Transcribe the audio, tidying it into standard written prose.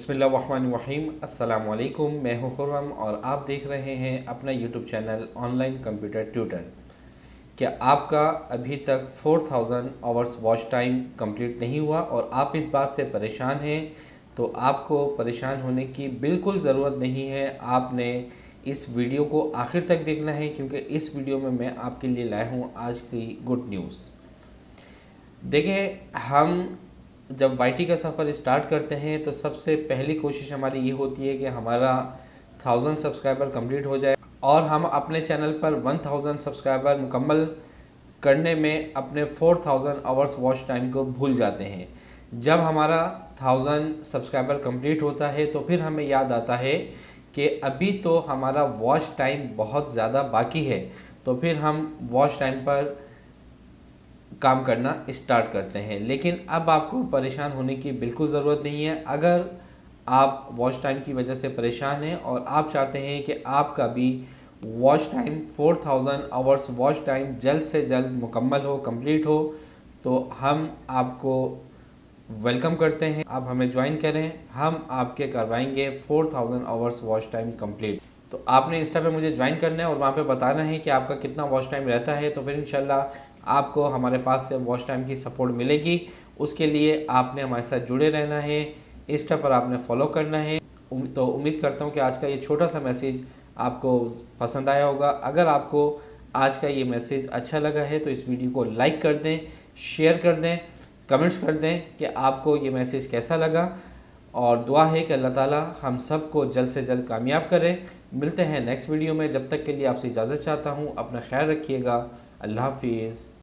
बिस्मिल्लाहिर्रहमानिर्रहीम। अस्सलाम वालेकुम। मैं हूं खुर्रम और आप देख रहे हैं अपना YouTube channel online computer tutor. क्या आपका अभी तक 4000 आवर्स वॉच टाइम कंप्लीट नहीं हुआ और आप इस बात से परेशान हैं? तो आपको परेशान होने की बिल्कुल ज़रूरत नहीं है। आपने इस वीडियो को आखिर तक देखना है, क्योंकि इस वीडियो में मैं आपके लिए लाया हूँ आज की गुड न्यूज़। देखिए, हम जब वाईटी का सफ़र स्टार्ट करते हैं तो सबसे पहली कोशिश हमारी ये होती है कि हमारा 1000 सब्सक्राइबर कंप्लीट हो जाए और हम अपने चैनल पर 1000 सब्सक्राइबर मुकम्मल करने में अपने 4000 आवर्स वॉच टाइम को भूल जाते हैं। जब हमारा 1000 सब्सक्राइबर कंप्लीट होता है तो फिर हमें याद आता है कि अभी तो हमारा वॉच टाइम बहुत ज़्यादा बाकी है, तो फिर हम वॉच टाइम पर काम करना स्टार्ट करते हैं। लेकिन अब आपको परेशान होने की बिल्कुल ज़रूरत नहीं है। अगर आप वॉच टाइम की वजह से परेशान हैं और आप चाहते हैं कि आपका भी watch time 4000 hours watch time जल्द से जल्द मुकम्मल हो, कंप्लीट हो, तो हम आपको वेलकम करते हैं। आप हमें ज्वाइन करें, हम आपके करवाएंगे 4000 आवर्स वॉच टाइम कंप्लीट। तो आपने इंस्टा पे मुझे ज्वाइन करना है और वहाँ पे बताना है कि आपका कितना वॉच टाइम रहता है, तो फिर इंशाल्लाह आपको हमारे पास से वॉच टाइम की सपोर्ट मिलेगी। उसके लिए आपने हमारे साथ जुड़े रहना है, इंस्टा पर आपने फॉलो करना है। तो उम्मीद करता हूँ कि आज का ये छोटा सा मैसेज आपको पसंद आया होगा। अगर आपको आज का ये मैसेज अच्छा लगा है तो इस वीडियो को लाइक कर दें, शेयर कर दें, कमेंट्स कर दें कि आपको ये मैसेज कैसा लगा। और दुआ है कि अल्लाह ताला हम सब को जल्द से जल्द कामयाब करें। मिलते हैं नेक्स्ट वीडियो में। जब तक के लिए आपसे इजाज़त चाहता हूँ। अपना ख्याल रखिएगा। अल्लाह हाफिज़।